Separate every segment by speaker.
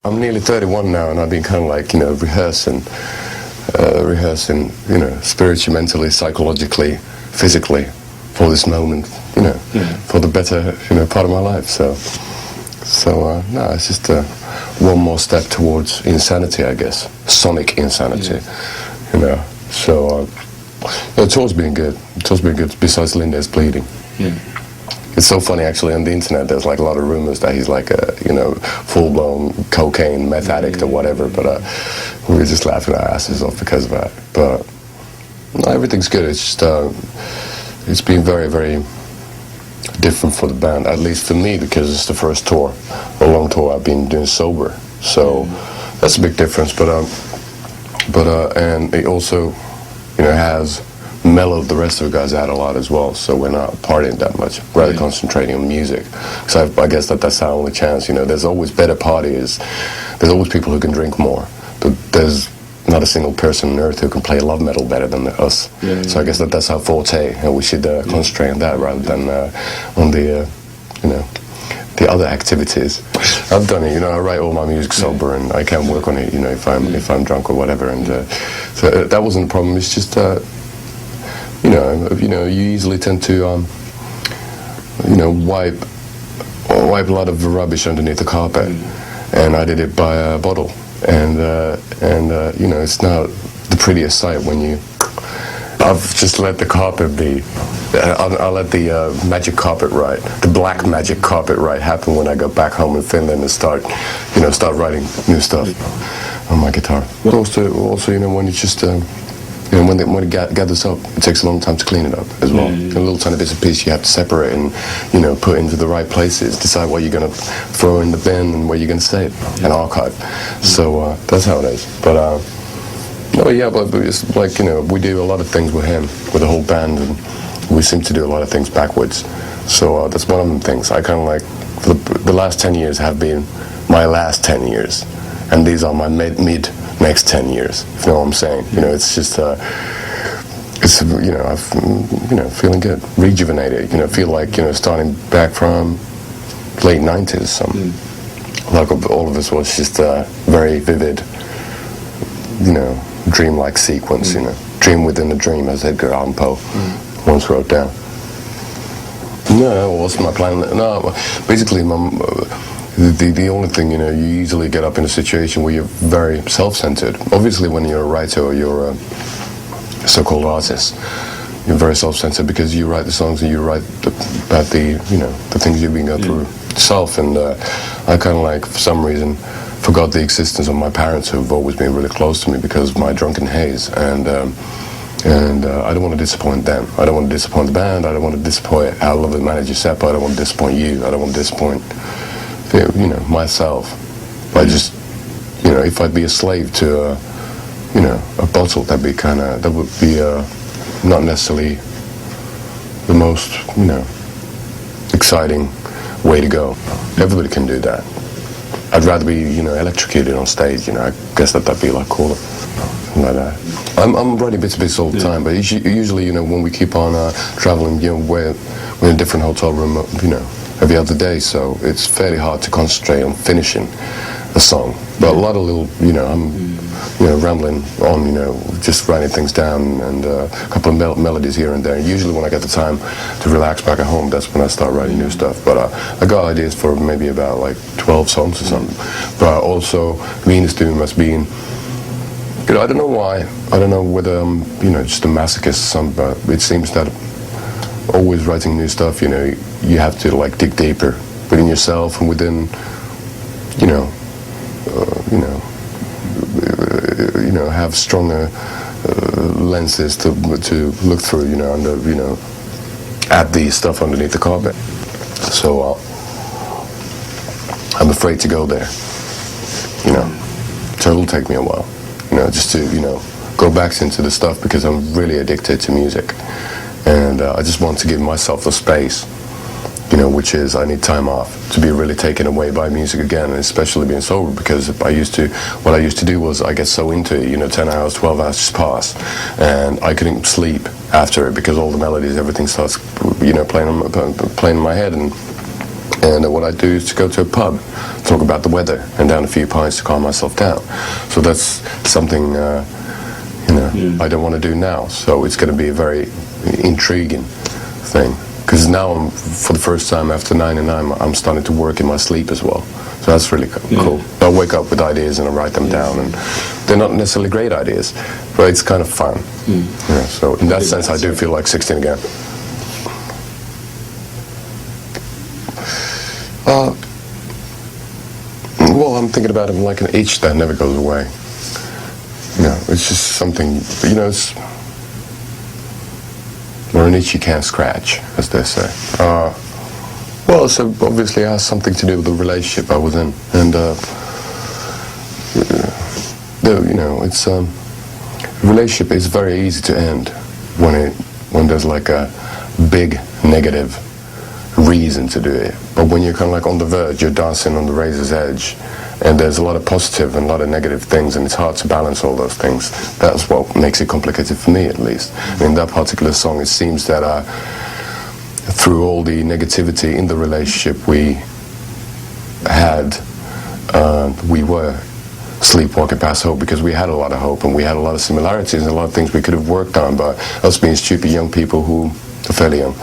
Speaker 1: I'm nearly 31 now, and I've been kind of like, rehearsing, spiritually, mentally, psychologically, physically, for this moment, for the better, part of my life. So no, it's just one more step towards insanity, I guess, sonic insanity, So the tour's been good. Besides Linde's bleeding. Yeah. It's so funny, actually, on the internet, there's like a lot of rumors that he's like a, full-blown cocaine meth addict or whatever, but we were just laughing our asses off because of that. But no, everything's good. It's just, it's been very, very different for the band, at least for me, because it's the first tour, a long tour I've been doing sober. So that's a big difference, and it also, has mellowed the rest of the guys out a lot as well, so we're not partying that much, rather concentrating on music. So I guess that's our only chance, there's always better parties, there's always people who can drink more, but there's not a single person on earth who can play love metal better than us. So I guess that's our forte, and we should concentrate on that rather than on the, the other activities. I've done it, I write all my music sober, and I can work on it, if I'm drunk or whatever, and so that wasn't a problem. It's just you easily tend to wipe a lot of rubbish underneath the carpet, and I did it by a bottle, and it's not the prettiest sight when I've just let the carpet be. I'll let the magic carpet ride, the black magic carpet ride happen when I go back home in Finland and start writing new stuff on my guitar. But also, when it's just, when it gathers up, it takes a long time to clean it up as well. A little tiny bits of piece you have to separate and, put into the right places, decide what you're going to throw in the bin and where you're going to save and archive. So that's how it is. But it's like, we do a lot of things with him, with the whole band, and we seem to do a lot of things backwards. So that's one of them things. I kind of like, for the last 10 years have been my last 10 years. And these are my mid next 10 years, if you know what I'm saying. It's just, it's, I'm, feeling good, rejuvenated, feel like, starting back from late 90s. Like all of us was just a very vivid, dreamlike sequence, dream within a dream, as Edgar Allan Poe once wrote down. No, what's my plan? No, basically, the only thing, you easily get up in a situation where you're very self-centered. Obviously, when you're a writer or you're a so-called artist, you're very self-centered because you write the songs and you write about the things you've been going through yourself. And I kind of like, for some reason, forgot the existence of my parents, who've always been really close to me because of my drunken haze. And I don't want to disappoint them. I don't want to disappoint the band. I don't want to disappoint our lovely manager Seppo. I don't want to disappoint you. I don't want to disappoint, myself. I just, if I'd be a slave to, a bottle, that would be not necessarily the most, exciting way to go. Everybody can do that. I'd rather be, electrocuted on stage. I guess that'd be a lot cooler. Like that. I'm writing bits and pieces all the time, but usually, when we keep on traveling, we're in a different hotel room, every other day, so it's fairly hard to concentrate on finishing a song. But a lot of little, I'm, rambling on, just writing things down and a couple of melodies here and there. And usually when I get the time to relax back at home, that's when I start writing new stuff. But I got ideas for maybe about like 12 songs or something. But also, Venus Doom has been, I don't know why. I don't know whether I'm, just a masochist or something, but it seems that always writing new stuff, you have to like dig deeper within yourself and within, have stronger lenses to look through, at the stuff underneath the carpet. So I'm afraid to go there, So it'll take me a while, just to, go back into the stuff because I'm really addicted to music. And I just want to give myself the space, which is I need time off to be really taken away by music again, and especially being sober, because what I used to do was I get so into it, 10 hours, 12 hours just pass, and I couldn't sleep after it because all the melodies, everything starts, playing in my head, and And what I do is to go to a pub, talk about the weather, and down a few pints to calm myself down. So that's something, I don't want to do now. So it's going to be a very intriguing thing. Because now, for the first time after 99, I'm starting to work in my sleep as well. So that's really cool. I wake up with ideas and I write them down. And they're not necessarily great ideas, but it's kind of fun. Yeah, so in that sense, I do feel like 16 again. Well, I'm thinking about it like an itch that never goes away. It's just something, or an itch you can't scratch, as they say. Well, so obviously it has something to do with the relationship I was in, and it's relationship is very easy to end when there's like a big negative reason to do it. But when you're kind of like on the verge, you're dancing on the razor's edge, and there's a lot of positive and a lot of negative things, and it's hard to balance all those things. That's what makes it complicated for me, at least. In that particular song, it seems that through all the negativity in the relationship we had, we were sleepwalking past hope, because we had a lot of hope and we had a lot of similarities and a lot of things we could have worked on, but us being stupid young people who are fairly young,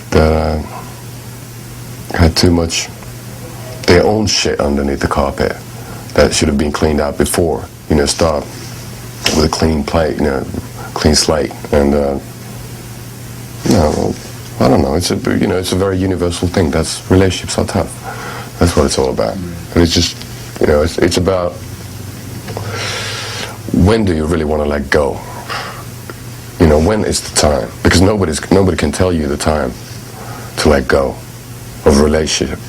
Speaker 1: that had too much their own shit underneath the carpet that should have been cleaned out before. Start with a clean plate, clean slate, and I don't know. It's a very universal thing. Relationships are tough. That's what it's all about. And it's just, it's about when do you really want to let go? When is the time? Because nobody can tell you the time to let go of a relationship,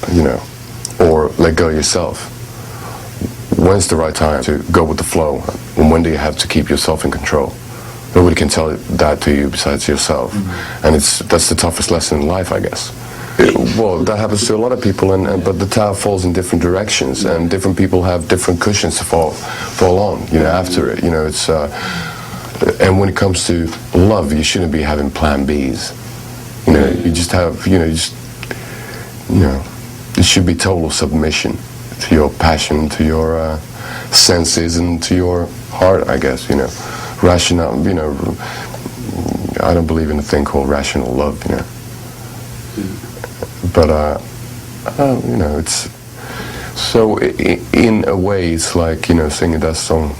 Speaker 1: or let go yourself. When's the right time to go with the flow? And when do you have to keep yourself in control? Nobody can tell that to you besides yourself. And that's the toughest lesson in life, I guess. Well, that happens to a lot of people, but the towel falls in different directions, and different people have different cushions to fall on, after it. It's and when it comes to love, you shouldn't be having plan Bs. You just have, it should be total submission to your passion, to your senses, and to your heart, I guess, Rational, I don't believe in a thing called rational love, But, it's, so in a way, it's like, singing that song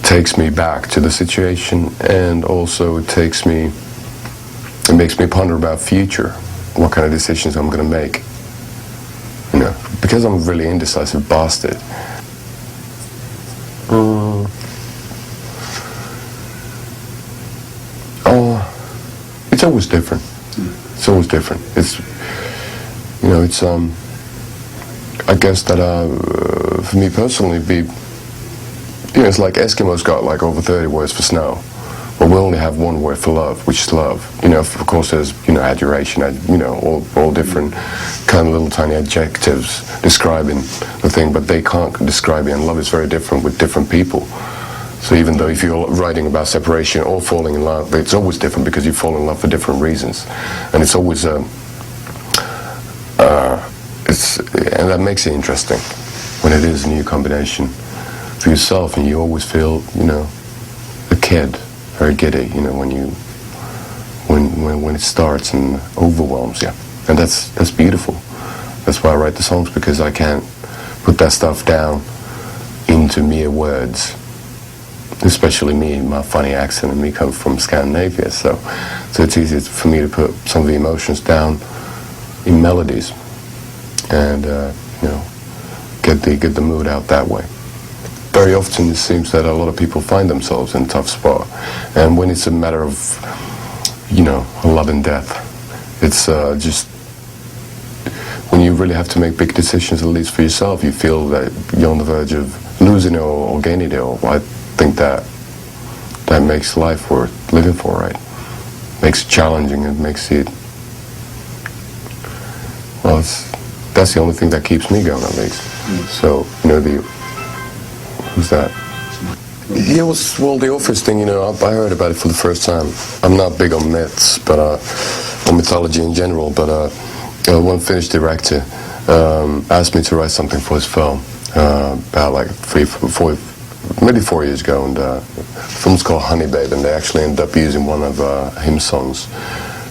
Speaker 1: takes me back to the situation, and also it makes me ponder about future, what kind of decisions I'm going to make, because I'm a really indecisive bastard. It's always different. It's always different. It's, I guess that for me personally, it's like Eskimos got like over 30 words for snow, but we only have one word for love, which is love. Of course there's, adoration, all different kind of little tiny adjectives describing the thing, but they can't describe it, and love is very different with different people. So even though if you're writing about separation or falling in love, it's always different because you fall in love for different reasons. And it's always, and that makes it interesting when it is a new combination for yourself, and you always feel, a kid, very giddy, when it starts and overwhelms you. And that's beautiful. That's why I write the songs, because I can't put that stuff down into mere words. Especially me, my funny accent, and me coming from Scandinavia, so it's easy for me to put some of the emotions down in melodies, and get the mood out that way. Very often it seems that a lot of people find themselves in a tough spot, and when it's a matter of love and death, it's just when you really have to make big decisions, at least for yourself, you feel that you're on the verge of losing it or gaining it, or I think that makes life worth living for, right? Makes it challenging, and makes it, well, that's the only thing that keeps me going, at least. So, who's that? Yeah, well, the Office thing, I heard about it for the first time. I'm not big on myths, but or mythology in general. But one Finnish director asked me to write something for his film about like 4 years ago, and the film's called Honey Babe, and they actually ended up using one of hymn songs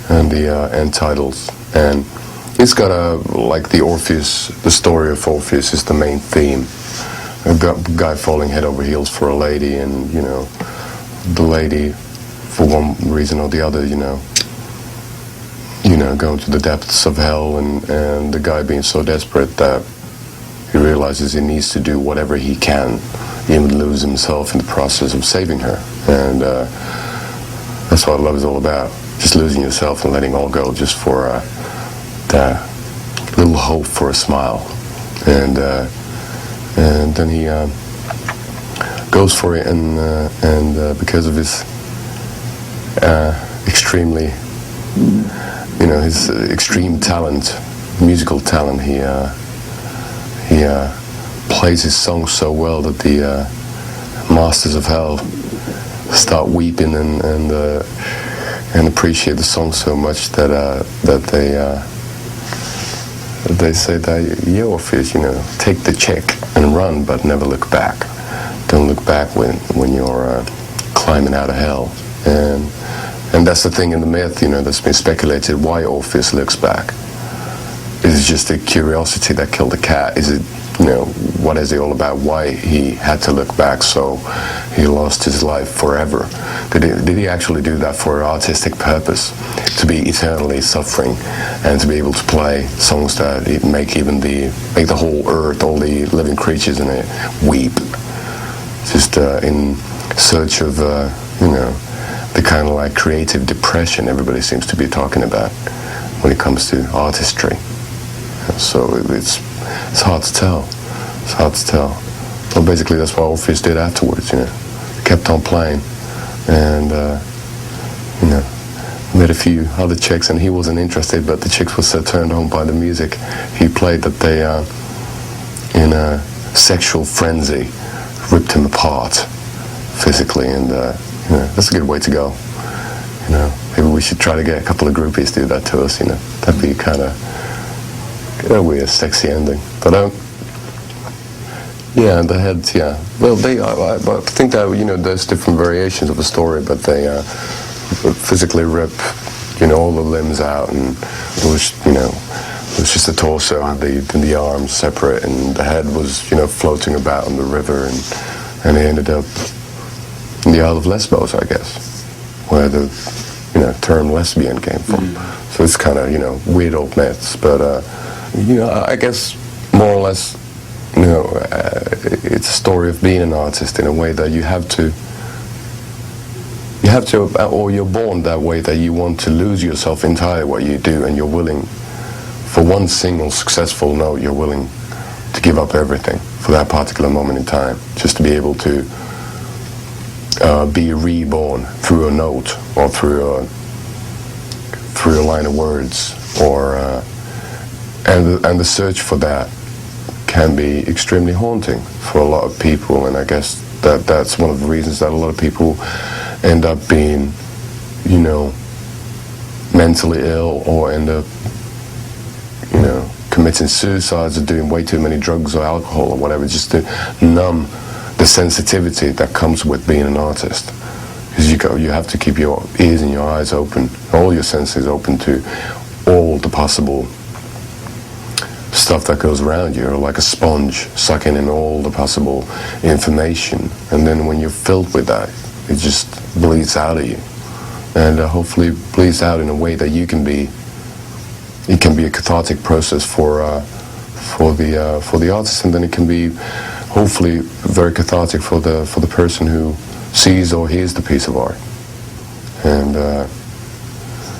Speaker 1: and the end titles. And it's got like the story of Orpheus is the main theme. A guy falling head over heels for a lady, and the lady, for one reason or the other, going to the depths of hell, and the guy being so desperate that he realizes he needs to do whatever he can, even lose himself in the process of saving her. And that's what love is all about. Just losing yourself and letting all go just for that little hope for a smile. And then he goes for it, and because of his extremely, his extreme talent, musical talent, he plays his song so well that the masters of hell start weeping and appreciate the song so much that they say that, "Yeah, Orpheus, take the chick and run, but never look back. Don't look back when you're climbing out of hell." And that's the thing in the myth, that's been speculated, why Orpheus looks back. Is it just a curiosity that killed the cat? Is it, what is it all about? Why he had to look back, so he lost his life forever? Did he actually do that for an artistic purpose? To be eternally suffering and to be able to play songs that make the whole earth, all the living creatures in it, weep? Just in search of, the kind of like creative depression everybody seems to be talking about when it comes to artistry. So it's hard to tell. It's hard to tell. Well, basically that's what Orpheus did afterwards. He kept on playing, and met a few other chicks, and he wasn't interested. But the chicks were so turned on by the music he played that they, in a sexual frenzy, ripped him apart physically, and that's a good way to go. Maybe we should try to get a couple of groupies to do that to us. That'd be kind of a weird, sexy ending. But yeah, the heads. Yeah, well, I think that there's different variations of the story, but they physically rip all the limbs out, and it was just the torso and the arms separate, and the head was floating about in the river, and he ended up in the Isle of Lesbos, I guess, where the term lesbian came from. So it's kind of weird old myths, but I guess more or less it's a story of being an artist in a way that you have to, or you're born that way, that you want to lose yourself entirely what you do, and you're willing, for one single successful note, you're willing to give up everything for that particular moment in time, just to be able to be reborn through a note, or through a line of words, or and the search for that can be extremely haunting for a lot of people. And I guess that's one of the reasons that a lot of people end up being mentally ill, or end up committing suicides, or doing way too many drugs or alcohol or whatever, just to numb the sensitivity that comes with being an artist. Because you have to keep your ears and your eyes open, all your senses open to all the possible stuff that goes around you. You're like a sponge sucking in all the possible information, and then when you're filled with that, it just bleeds out of you, and hopefully bleeds out in a way that it can be a cathartic process for the artist, and then it can be hopefully very cathartic for the person who sees or hears the piece of art. And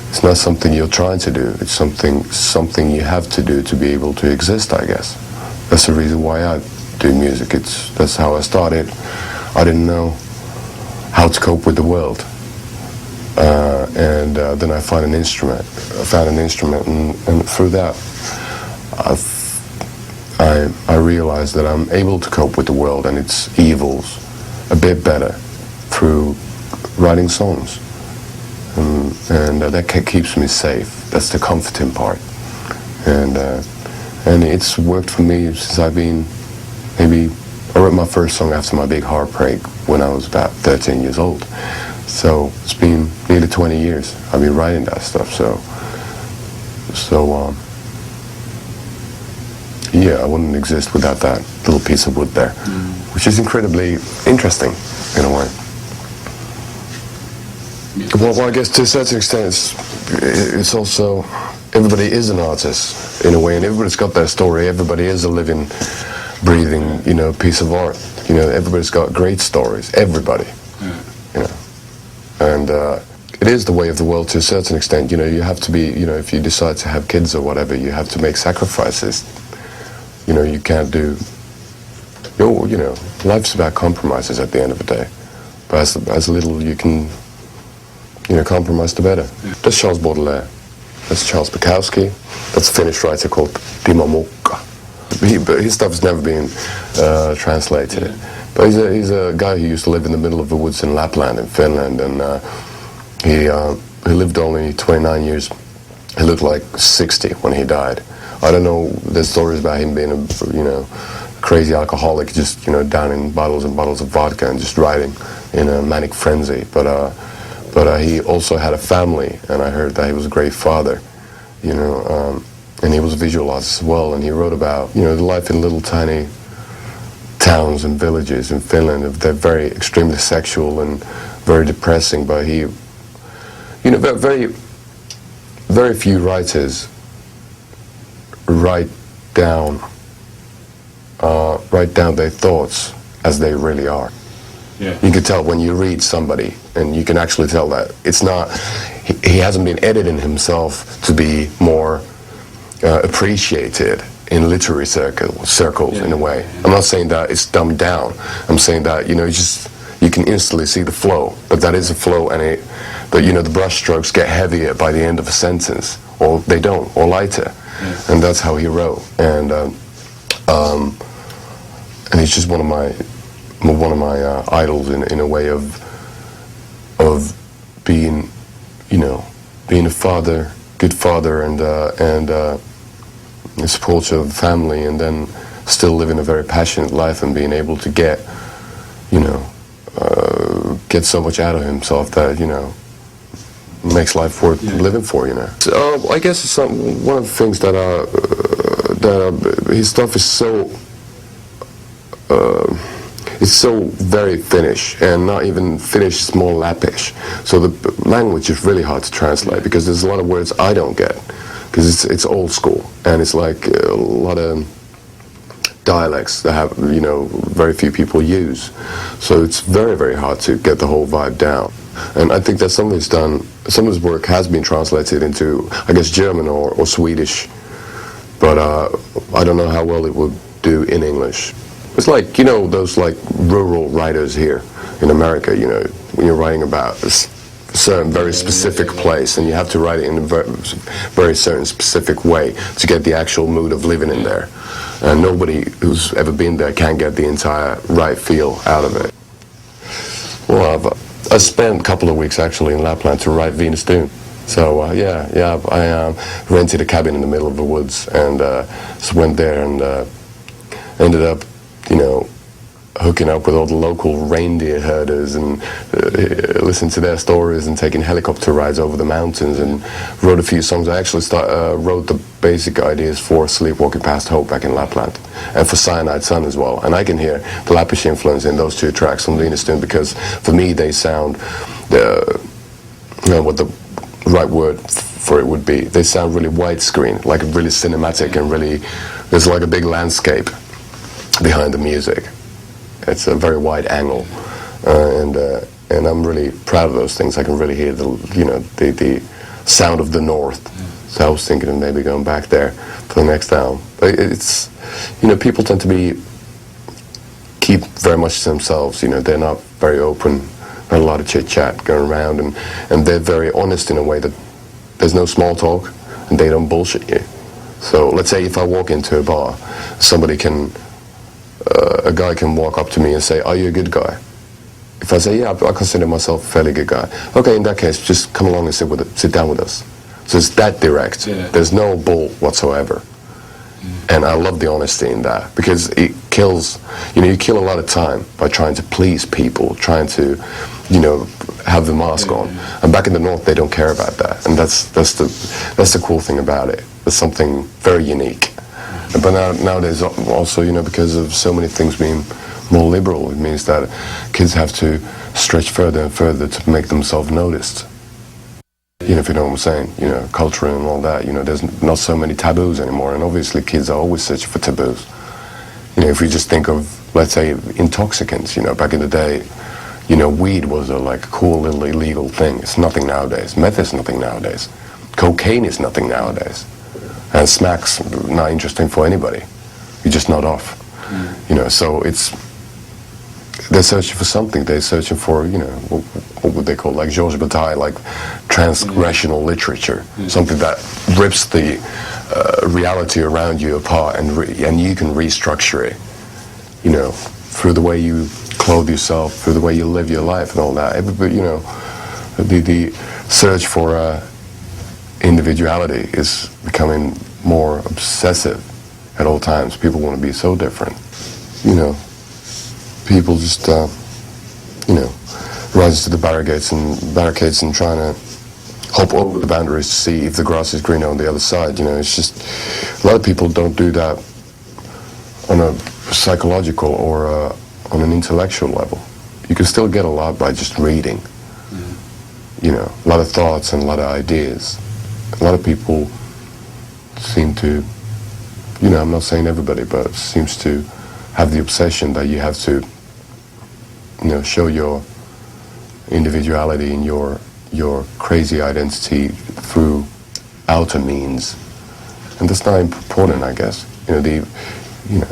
Speaker 1: it's not something you're trying to do, it's something you have to do to be able to exist, I guess. That's the reason why I do music. That's how I started. I didn't know how to cope with the world, and then I found an instrument, and through that I realized that I'm able to cope with the world and its evils a bit better through writing songs. and that keeps me safe. That's the comforting part, and it's worked for me since I've been maybe. I wrote my first song after my big heartbreak when I was about 13 years old. So it's been nearly 20 years I've been writing that stuff. So yeah, I wouldn't exist without that little piece of wood there, which is incredibly interesting in a way. Well, I guess to a certain extent, it's also, everybody is an artist in a way, and everybody's got their story. Everybody is a living, breathing, piece of art. Everybody's got great stories. Everybody, and it is the way of the world to a certain extent. You have to be, if you decide to have kids or whatever, you have to make sacrifices. You can't do. Life's about compromises at the end of the day. But as little you can, compromise, the better. That's Charles Baudelaire. That's Charles Bukowski. That's a Finnish writer called Timo Mukka. His stuff's never been translated. But he's a guy who used to live in the middle of the woods in Lapland in Finland, and he lived only 29 years. He looked like 60 when he died. I don't know. There's stories about him being a crazy alcoholic, just downing bottles and bottles of vodka and just writing in a manic frenzy. But he also had a family, and I heard that he was a great father. And he was a visual artist as well, and he wrote about, the life in little tiny towns and villages in Finland. They're very extremely sexual and very depressing, but he, very, very few writers write down their thoughts as they really are. Yeah. You can tell when you read somebody, and you can actually tell that it's not, he hasn't been editing himself to be more appreciated in literary circles in a way. I'm not saying that it's dumbed down. I'm saying that you can instantly see the flow, but that is a flow, and the brush strokes get heavier by the end of a sentence, or they don't, or lighter, and that's how he wrote. And he's just one of my idols in a way of being being a father, good father, and supporter of the family, and then still living a very passionate life and being able to get so much out of himself that makes life worth living for. So I guess it's one of the things that his stuff is so. It's so very Finnish, and not even Finnish, it's more Lappish. So the language is really hard to translate because there's a lot of words I don't get because it's old school, and it's like a lot of dialects that have very few people use. So it's very, very hard to get the whole vibe down. And I think that some of his work has been translated into, I guess, German or Swedish, but I don't know how well it would do in English. It's like, those like rural writers here in America, when you're writing about a certain very specific place, and you have to write it in a very certain specific way to get the actual mood of living in there. And nobody who's ever been there can get the entire right feel out of it. Well, I spent a couple of weeks actually in Lapland to write Venus Dune. So I rented a cabin in the middle of the woods, and just went there and ended up hooking up with all the local reindeer herders and listened to their stories and taking helicopter rides over the mountains, and wrote a few songs. I actually wrote the basic ideas for Sleepwalking Past Hope back in Lapland, and for Cyanide Sun as well. And I can hear the Lappish influence in those two tracks on Venus Dune, because for me they sound, what the right word for it would be, they sound really widescreen, like really cinematic, and really, there's like a big landscape behind the music. It's a very wide angle, and I'm really proud of those things. I can really hear the sound of the north. So I was thinking of maybe going back there for the next album. But it's people tend to keep very much to themselves. They're not very open. Not a lot of chit chat going around, and they're very honest in a way that there's no small talk, and they don't bullshit you. So let's say if I walk into a bar, a guy can walk up to me and say, "Are you a good guy?" If I say, yeah, I consider myself a fairly good guy, okay, in that case, just come along and sit down with us. So it's that direct. Yeah. There's no bull whatsoever. And I love the honesty in that, because it kills, you kill a lot of time by trying to please people, trying to, have the mask on. And back in the North, they don't care about that. And that's the cool thing about it. It's something very unique. But nowadays also, because of so many things being more liberal, it means that kids have to stretch further and further to make themselves noticed. If you know what I'm saying, culture and all that, there's not so many taboos anymore, and obviously kids are always searching for taboos. If we just think of, let's say, intoxicants, back in the day, weed was a cool little illegal thing. It's nothing nowadays. Meth is nothing nowadays. Cocaine is nothing nowadays. And smack's not interesting for anybody. You're just not off. So they're searching for something. They're searching for, what would they call, like Georges Bataille, like transgressional literature, something that rips the reality around you apart, and you can restructure it, through the way you clothe yourself, through the way you live your life and all that. Everybody, the search for individuality is becoming more obsessive at all times. People want to be so different, People just, rises to the barricades and trying to hop over the boundaries to see if the grass is greener on the other side. It's just, a lot of people don't do that on a psychological or on an intellectual level. You can still get a lot by just reading. A lot of thoughts and a lot of ideas. A lot of people seem to, I'm not saying everybody, but seems to have the obsession that you have to, show your individuality and your crazy identity through outer means, and that's not important, I guess.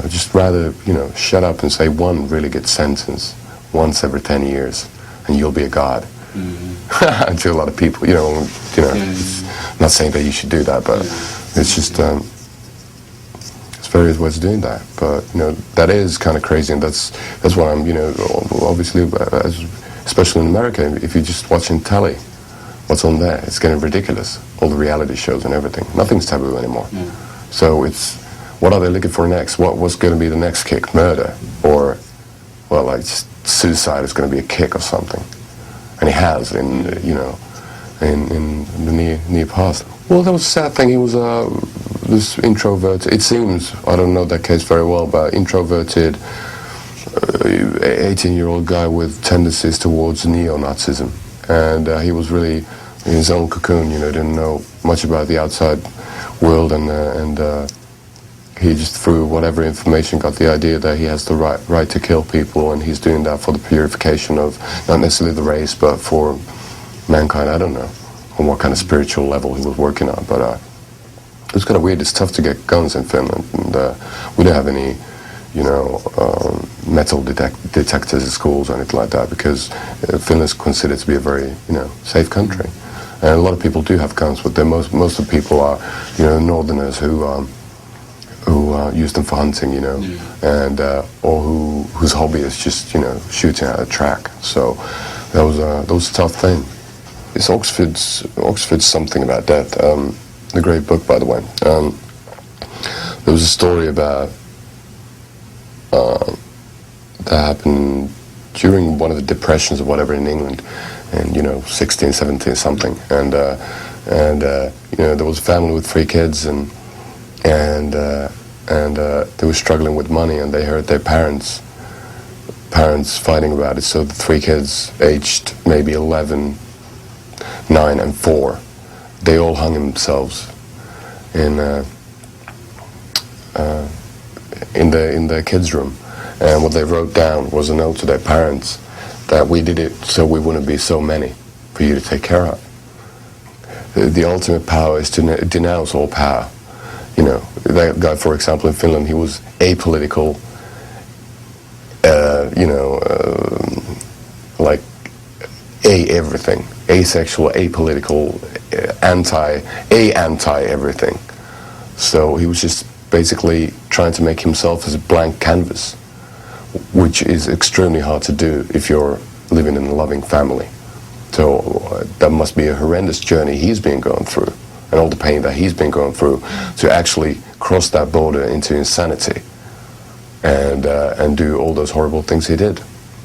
Speaker 1: Just rather, shut up and say one really good sentence once every 10 years, and you'll be a god. To a lot of people, not saying that you should do that, but it's just, there's various ways of doing that. But that is kind of crazy, and that's why I'm, obviously, especially in America, if you're just watching telly, what's on there? It's getting ridiculous. All the reality shows and everything. Nothing's taboo anymore. So it's, what are they looking for next? What's going to be the next kick? Murder, or just suicide is going to be a kick or something. And he has in the near past. Well, that was a sad thing. He was this introverted. It seems, I don't know that case very well, but introverted 18-year-old guy with tendencies towards neo-Nazism, and he was really in his own cocoon. Didn't know much about the outside world, and he just, through whatever information, got the idea that he has the right to kill people, and he's doing that for the purification of not necessarily the race, but for mankind. I don't know on what kind of spiritual level he was working on, but it's kind of weird. It's tough to get guns in Finland, and we don't have any, metal detectors in schools or anything like that, because Finland is considered to be a very, safe country, and a lot of people do have guns, but most of the people are, northerners who use them for hunting, and or whose hobby is just, shooting at a track. So that was a tough thing. It's Oxford's something about that. A great book, by the way. There was a story about that happened during one of the depressions or whatever in England, and 16, 17 something, and there was a family with 3 kids, and they were struggling with money, and they heard their parents fighting about it. So the 3 kids, aged maybe 11, 9, and 4, they all hung themselves in the kids' room. And what they wrote down was a note to their parents that we did it so we wouldn't be so many for you to take care of. The ultimate power is to denounce all power. That guy, for example, in Finland, he was apolitical, like everything, asexual, apolitical, anti everything. So he was just basically trying to make himself as a blank canvas, which is extremely hard to do if you're living in a loving family. So that must be a horrendous journey he's been going through, and all the pain that he's been going through to actually cross that border into insanity and do all those horrible things he did.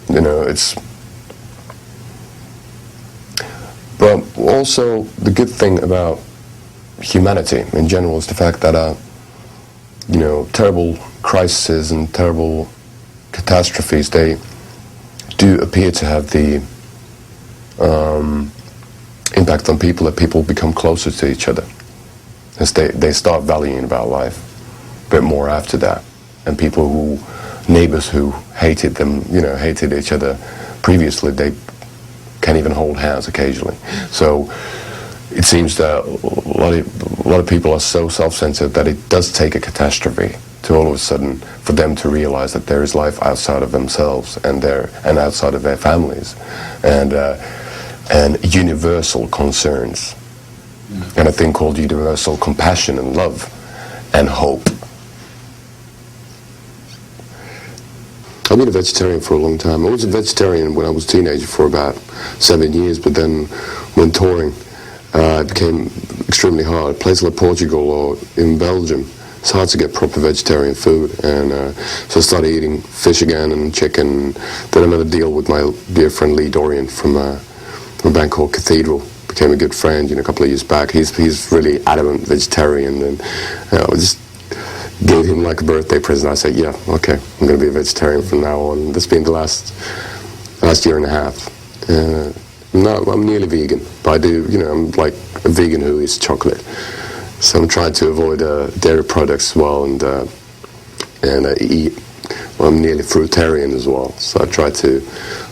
Speaker 1: You know, it's... But also the good thing about humanity in general is the fact that, you know, terrible crises and terrible catastrophes, they do appear to have the impact on people, that people become closer to each other as they start valuing about life a bit more after that. And people who, neighbors who hated them, you know, hated each other previously, they can even hold hands occasionally. So it seems that a lot of people are so self-centered that it does take a catastrophe to all of a sudden for them to realize that there is life outside of themselves and outside of their families, and universal concerns, and a thing called universal compassion and love and hope. I've been a vegetarian for a long time. I was a vegetarian when I was a teenager for about 7 years, but then when touring, it became extremely hard. Places like Portugal or in Belgium, it's hard to get proper vegetarian food, and so I started eating fish again and chicken. Then I made a deal with my dear friend Lee Dorian from a band called Cathedral. Became a good friend, you know, a couple of years back. He's really adamant vegetarian, and I just gave him like a birthday present. I said, yeah, okay, I'm going to be a vegetarian from now on. That's been the last year and a half. No, I'm nearly vegan, but I do, you know, I'm like a vegan who eats chocolate. So I'm trying to avoid dairy products as well, and eat. Well, I'm nearly fruitarian as well, so I try to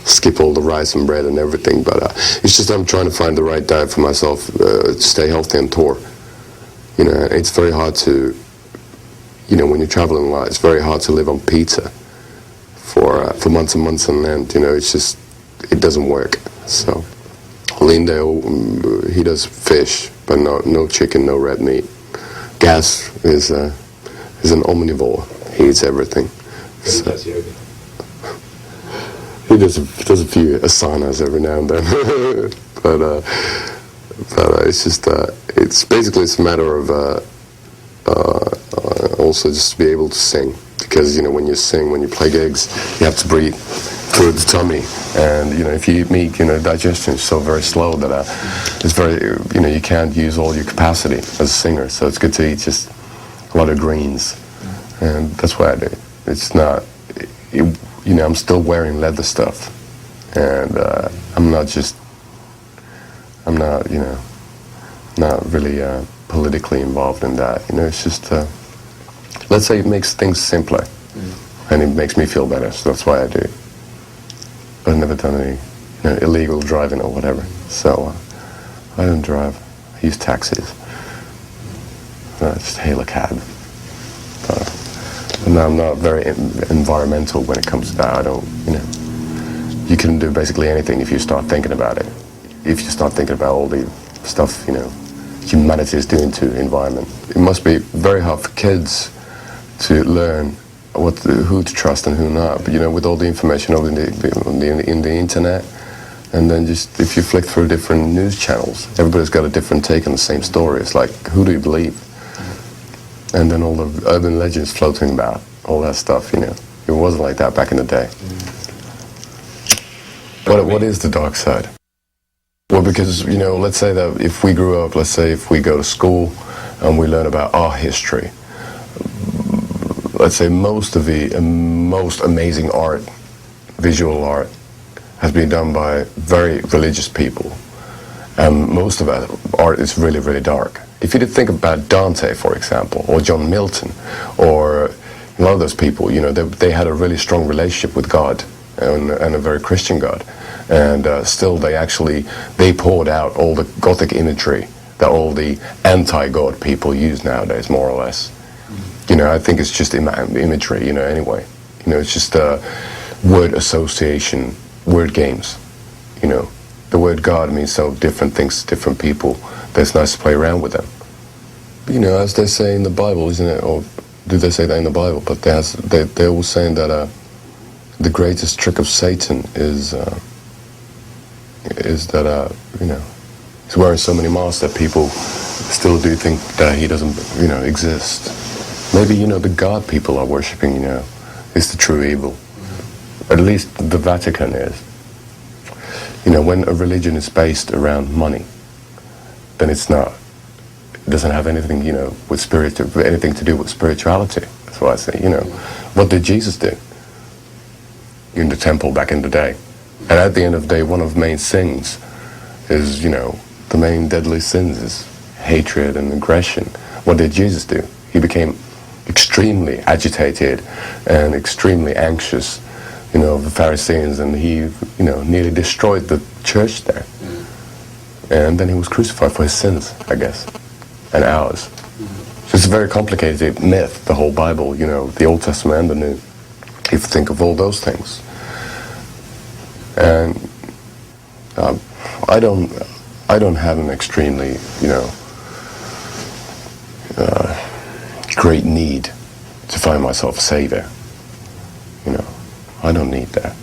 Speaker 1: skip all the rice and bread and everything. But it's just I'm trying to find the right diet for myself to stay healthy on tour. You know, it's very hard to, you know, when you're traveling a lot, it's very hard to live on pizza for months and months on end. You know, it's just, it doesn't work. So Lindale, he does fish, but no chicken, no red meat. Gas is an omnivore. He eats everything. So,
Speaker 2: does yoga.
Speaker 1: he does a few asanas every now and then, but it's just it's basically it's a matter of also just to be able to sing, because you know when you sing, when you play gigs, you have to breathe through the tummy, and you know if you eat meat, you know digestion is so very slow that it's very, you know, you can't use all your capacity as a singer. So it's good to eat just a lot of greens, and that's what I do. It's not, you know, I'm still wearing leather stuff, and I'm not, you know, not really politically involved in that. You know, it's just, let's say it makes things simpler, and it makes me feel better, so that's why I do it. But I've never done any, you know, illegal driving or whatever, so I don't drive. I use taxis. I just hail a cab. And I'm not very environmental when it comes to that. I don't, you know, you can do basically anything if you start thinking about it. If you start thinking about all the stuff, you know, humanity is doing to the environment. It must be very hard for kids to learn who to trust and who not. But, you know, with all the information in the internet, and then just if you flick through different news channels, everybody's got a different take on the same story. It's like, who do you believe? And then all the urban legends floating about, all that stuff, you know. It wasn't like that back in the day. What is the dark side? Well, because, you know, let's say that if we grew up, let's say if we go to school and we learn about our history, let's say most of the most amazing art, visual art, has been done by very religious people. And most of that art is really, really dark. If you did think about Dante, for example, or John Milton, or a lot of those people, you know, they had a really strong relationship with God, and a very Christian God. And still they poured out all the Gothic imagery that all the anti-God people use nowadays, more or less. You know, I think it's just imagery, you know, anyway. You know, it's just word association, word games, you know. The word God means so different things to different people that it's nice to play around with them. You know, as they say in the Bible, isn't it? Or do they say that in the Bible? But they're always saying that the greatest trick of Satan is is that he's wearing so many masks that people still do think that he doesn't exist. Maybe the God people are worshipping is the true evil. At least the Vatican is. When a religion is based around money, then it's not. It doesn't have anything with anything to do with spirituality. That's why I say what did Jesus do in the temple back in the day? And at the end of the day, one of the main sins is the main deadly sins is hatred and aggression. What did Jesus do? He became extremely agitated and extremely anxious, of the Pharisees, and he, nearly destroyed the church there. And then he was crucified for his sins, I guess, and ours. So it's a very complicated myth, the whole Bible, the Old Testament and the New, if you think of all those things. And I don't have an extremely, great need to find myself a savior. I don't need that.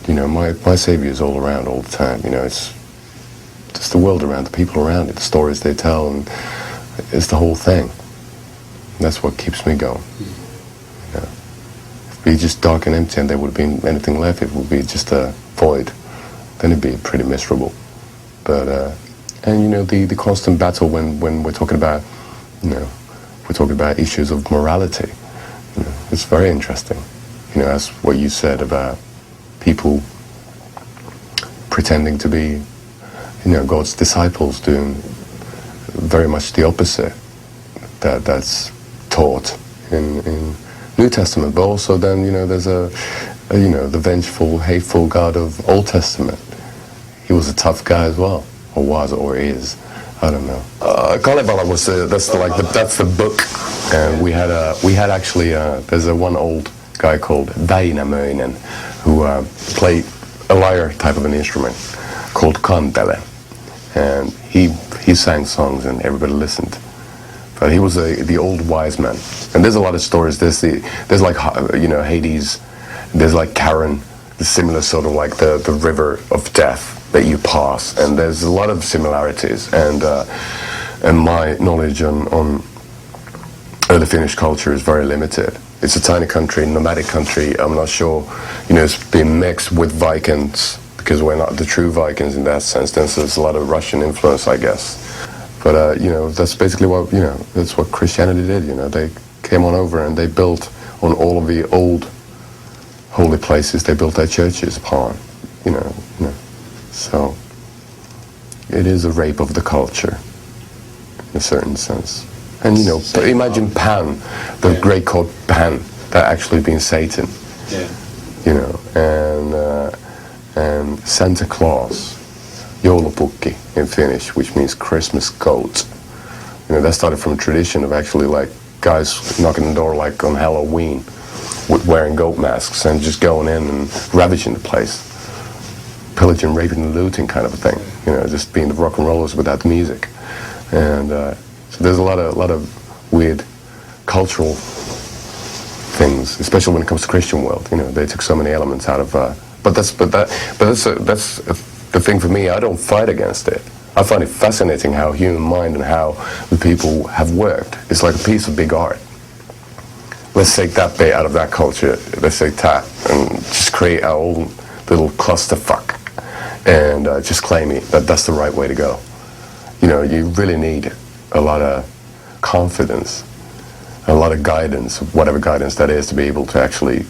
Speaker 1: My savior is all around all the time. It's just the world around, the people around it, the stories they tell, and it's the whole thing. And that's what keeps me going. If it'd be just dark and empty and there would have been anything left, it would be just a void. Then it'd be pretty miserable. But and the constant battle when we're talking about issues of morality, it's very interesting. As what you said about people pretending to be, God's disciples, doing very much the opposite that's taught in New Testament. But also then, there's the vengeful, hateful God of Old Testament. He was a tough guy as well, or was, or is. I don't know. Ville Valo was that's the book, and we had actually there's one old guy called Väinämöinen who played a lyre type of an instrument called kantele, and he sang songs and everybody listened. But he was the old wise man, and there's a lot of stories. There's like Hades, there's like Karen, the similar sort of like the river of death that you pass, and there's a lot of similarities, and my knowledge on early Finnish culture is very limited. It's a tiny country, nomadic country. I'm not sure, it's been mixed with Vikings, because we're not the true Vikings in that sense. Then there's a lot of Russian influence, I guess. But that's basically what that's what Christianity did. They came on over and they built on all of the old holy places. They built their churches upon, So it is a rape of the culture, in a certain sense. And imagine Pan, the great god Pan, that actually being Satan. And Santa Claus, joulupukki in Finnish, which means Christmas goat. That started from a tradition of actually like guys knocking the door like on Halloween, with wearing goat masks and just going in and ravaging the place. Pillaging, raping, and looting kind of a thing. Just being the rock and rollers without the music. And so there's a lot of weird cultural things, especially when it comes to Christian world. They took so many elements out of. But that's the thing for me. I don't fight against it. I find it fascinating how human mind and how the people have worked. It's like a piece of big art. Let's take that bit out of that culture. Let's take that and just create our own little clusterfuck. And just claim it that's the right way to go. You really need a lot of confidence, a lot of guidance, whatever guidance that is, to be able to actually,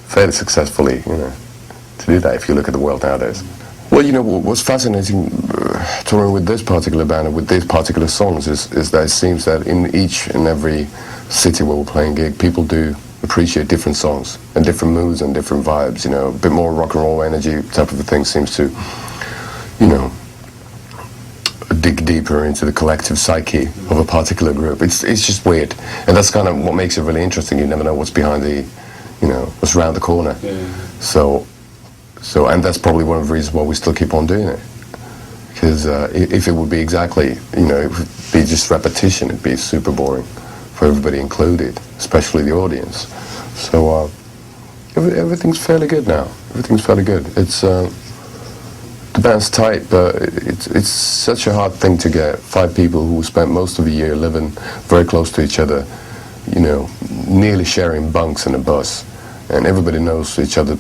Speaker 1: fairly successfully, to do that if you look at the world nowadays. Well, what's fascinating touring with this particular band and with these particular songs is that it seems that in each and every city where we're playing gig, people do appreciate different songs and different moods and different vibes. A bit more rock and roll energy type of a thing seems to, dig deeper into the collective psyche of a particular group. It's just weird, and that's kind of what makes it really interesting. You never know what's behind the, what's around the corner. So, and that's probably one of the reasons why we still keep on doing it. Because if it would be exactly, it would be just repetition, it'd be super boring for everybody included, especially the audience. So, everything's fairly good now. Everything's fairly good. It's the band's tight, but it's such a hard thing to get 5 people who spent most of the year living very close to each other, you know, nearly sharing bunks in a bus, and everybody knows each other,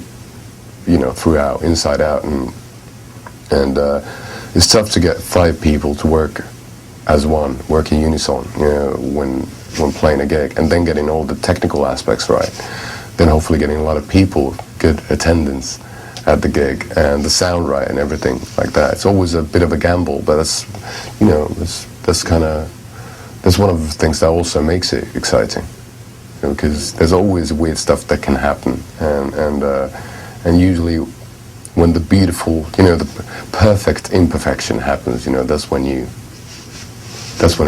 Speaker 1: you know, throughout, inside out, and it's tough to get 5 people to work as one, work in unison, you know, when playing a gig, and then getting all the technical aspects right, then hopefully getting a lot of people, good attendance at the gig, and the sound right and everything like that. It's always a bit of a gamble, but that's, you know, that's one of the things that also makes it exciting, you know, because there's always weird stuff that can happen, and usually when the beautiful, you know, the perfect imperfection happens, you know, that's when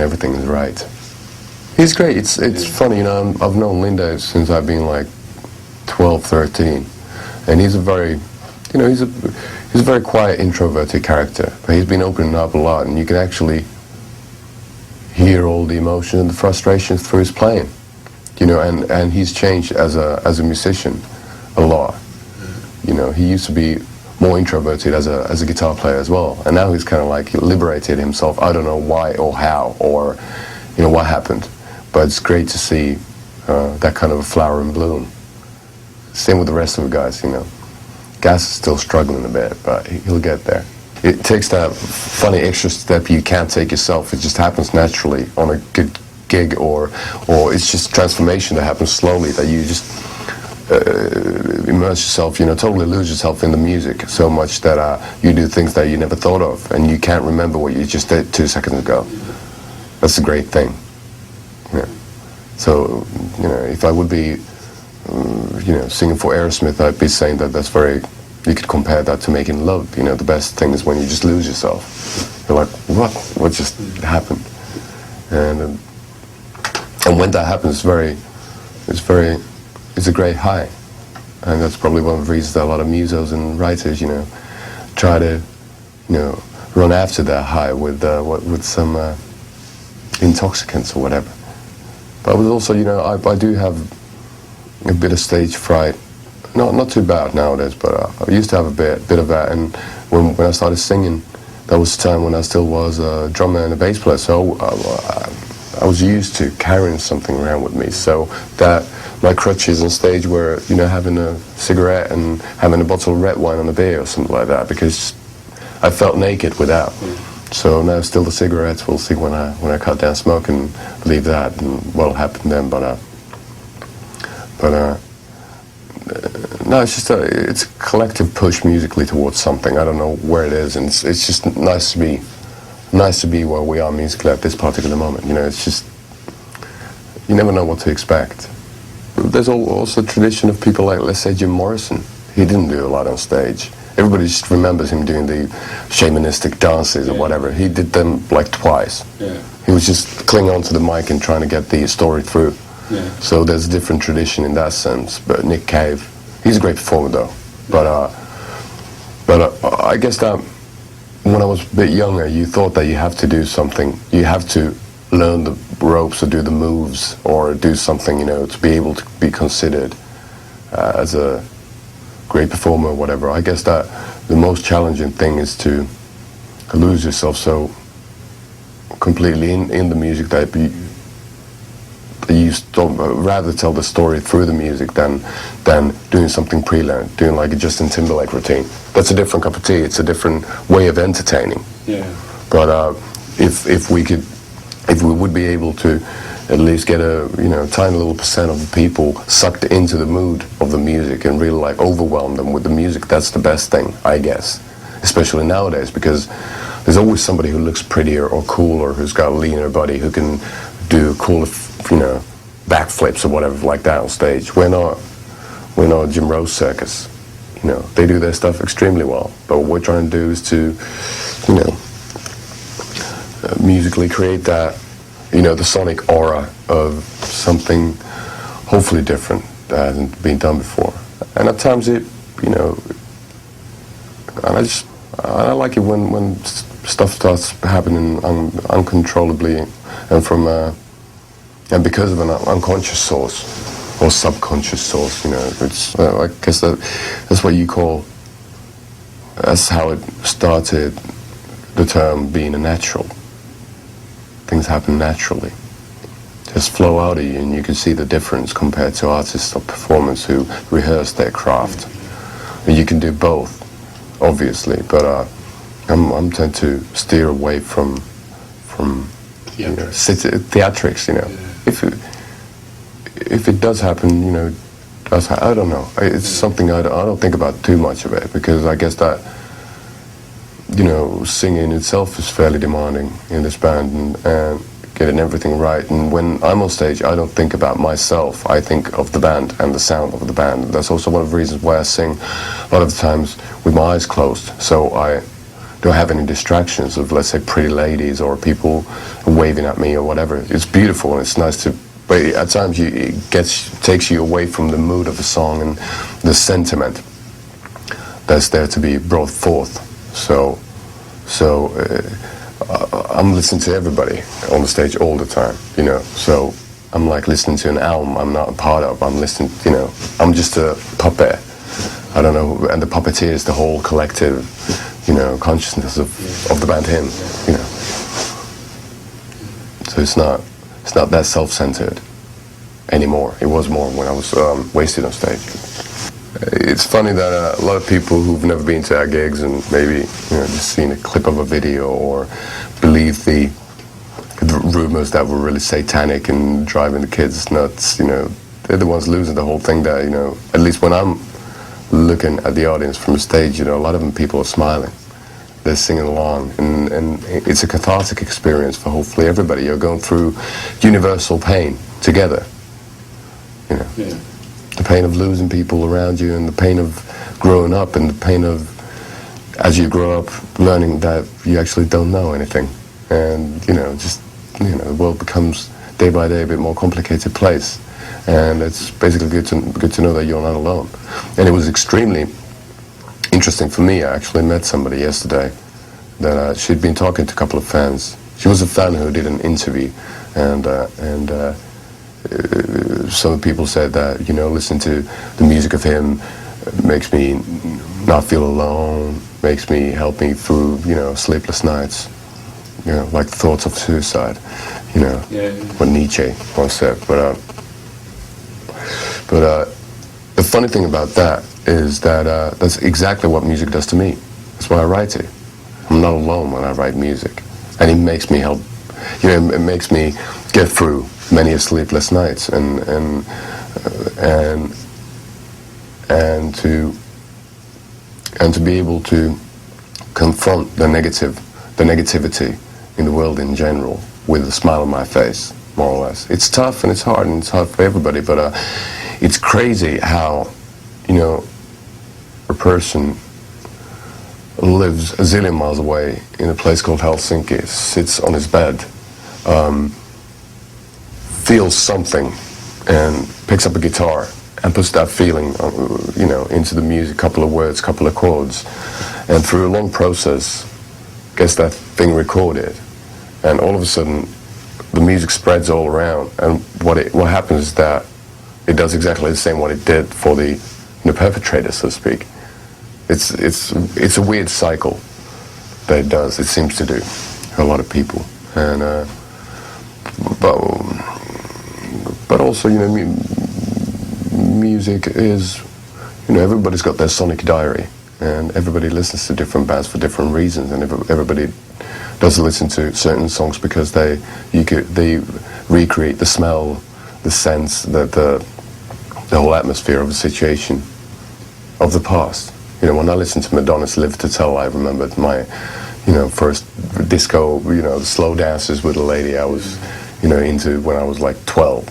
Speaker 1: everything is right. He's great. It's funny, you know, I've known Linda since I've been like 12, 13, and he's a very, you know, he's a very quiet, introverted character, but he's been opening up a lot, and you can actually hear all the emotion and the frustrations through his playing, you know, and he's changed as a musician a lot. You know, he used to be more introverted as a guitar player as well, and now he's kind of like liberated himself. I don't know why or how or, you know, what happened, but it's great to see that kind of a flower in bloom. Same with the rest of the guys, you know. Gas is still struggling a bit, but he'll get there. It takes that funny extra step you can't take yourself. It just happens naturally on a good gig, or it's just transformation that happens slowly, that you just immerse yourself, you know, totally lose yourself in the music so much that you do things that you never thought of, and you can't remember what you just did 2 seconds ago. That's a great thing. Yeah. So, you know, if I would be, you know, singing for Aerosmith, I'd be saying that that's very, you could compare that to making love. You know, the best thing is when you just lose yourself. You're like, what just happened? And when that happens, it's a great high. And that's probably one of the reasons that a lot of musos and writers, you know, try to, you know, run after that high with some intoxicants or whatever. But also, you know, I do have a bit of stage fright. Not too bad nowadays, but I used to have a bit of that. And when I started singing, that was the time when I still was a drummer and a bass player. So I was used to carrying something around with me. So that my crutches on stage were, you know, having a cigarette and having a bottle of red wine and a beer or something like that, because I felt naked without. So now still the cigarettes. We'll see when I cut down smoke and leave that, and what'll happen then. But no, it's just it's a collective push musically towards something. I don't know where it is, and it's just nice to be where we are musically at this particular moment. You know, it's just, you never know what to expect. There's also a tradition of people like, let's say, Jim Morrison. He didn't do a lot on stage. Everybody just remembers him doing the shamanistic dances or whatever. He did them like twice. Yeah. He was just clinging onto the mic and trying to get the story through. Yeah. So there's a different tradition in that sense. But Nick Cave, he's a great performer though. But I guess that when I was a bit younger, you thought that you have to do something. You have to learn the ropes or do the moves or do something, you know, to be able to be considered as a great performer or whatever. I guess that the most challenging thing is to lose yourself so completely in the music that you rather tell the story through the music than doing something pre-learned, doing like a Justin Timberlake routine. That's a different cup of tea. It's a different way of entertaining. Yeah. But if we would be able to at least get a, you know, tiny little percent of the people sucked into the mood of the music and really like overwhelm them with the music, that's the best thing, I guess. Especially nowadays, because there's always somebody who looks prettier or cooler, who's got a leaner body, who can do cool, you know, backflips or whatever like that on stage. We're not Jim Rose Circus. You know, they do their stuff extremely well, but what we're trying to do is to, you know, musically create that, you know, the sonic aura of something hopefully different that hasn't been done before. And at times it, you know, and I like it when stuff starts happening uncontrollably and from and because of an unconscious source or subconscious source. You know, it's I guess that's what you call. That's how it started. The term being a natural. Things happen naturally, just flow out of you, and you can see the difference compared to artists or performers who rehearse their craft. And you can do both, obviously, but I'm tend to steer away from theatrics. You know, if it does happen, you know, I don't know. It's something I don't think about too much of it, because I guess that, you know, singing itself is fairly demanding in this band, and getting everything right. And when I'm on stage, I don't think about myself. I think of the band and the sound of the band. That's also one of the reasons why I sing a lot of the times with my eyes closed, so I don't have any distractions of, let's say, pretty ladies or people waving at me or whatever. It's beautiful and it's nice to, but at times it takes you away from the mood of the song and the sentiment that's there to be brought forth. So I'm listening to everybody on the stage all the time, you know. So I'm like listening to an album I'm not a part of. I'm listening, you know, I'm just a puppet. I don't know, and the puppeteer is the whole collective, you know, consciousness of the band hymn, you know. So it's not that self-centered anymore. It was more when I was wasted on stage. It's funny that a lot of people who've never been to our gigs and maybe, you know, just seen a clip of a video or believe the rumors that were really satanic and driving the kids nuts, you know, they're the ones losing the whole thing. That, you know, at least when I'm looking at the audience from the stage, you know, a lot of them, people are smiling, they're singing along, and it's a cathartic experience for hopefully everybody. You're going through universal pain together, you know. Yeah. The pain of losing people around you, and the pain of growing up, and the pain of, as you grow up, learning that you actually don't know anything. And, you know, just, you know, the world becomes day by day a bit more complicated place. And it's basically good to know that you're not alone. And it was extremely interesting for me. I actually met somebody yesterday that she'd been talking to a couple of fans. She was a fan who did an interview, and some people said that, you know, listening to the music of him makes me not feel alone, makes me, help me through, you know, sleepless nights, you know, like thoughts of suicide, you know, what Nietzsche once said. But the funny thing about that is that that's exactly what music does to me. That's why I write it. I'm not alone when I write music, and it makes me help, you know, it makes me get through many sleepless nights, and to be able to confront the negativity in the world in general with a smile on my face, more or less. It's tough and it's hard, and it's hard for everybody, but it's crazy how, you know, a person lives a zillion miles away in a place called Helsinki, sits on his bed, feels something, and picks up a guitar and puts that feeling, you know, into the music, couple of words, couple of chords, and through a long process gets that thing recorded, and all of a sudden the music spreads all around, and what happens is that it does exactly the same what it did for the perpetrator, so to speak. It's a weird cycle that it does. It seems to do for a lot of people, and but also, you know, music is, you know, everybody's got their sonic diary, and everybody listens to different bands for different reasons, and everybody does listen to certain songs because they recreate the smell, the sense, the whole atmosphere of a situation of the past. You know, when I listened to Madonna's Live to Tell, I remembered my, you know, first disco, you know, the slow dances with a lady I was, you know, into when I was like 12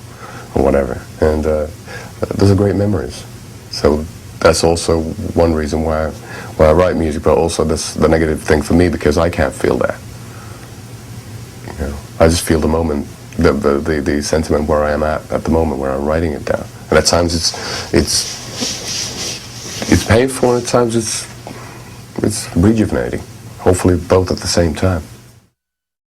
Speaker 1: or whatever, and those are great memories. So that's also one reason why I write music, but also that's the negative thing for me, because I can't feel that. You know, I just feel the moment, the sentiment where I am at the moment where I'm writing it down, and at times it's painful, and at times it's rejuvenating. Hopefully both at the same time.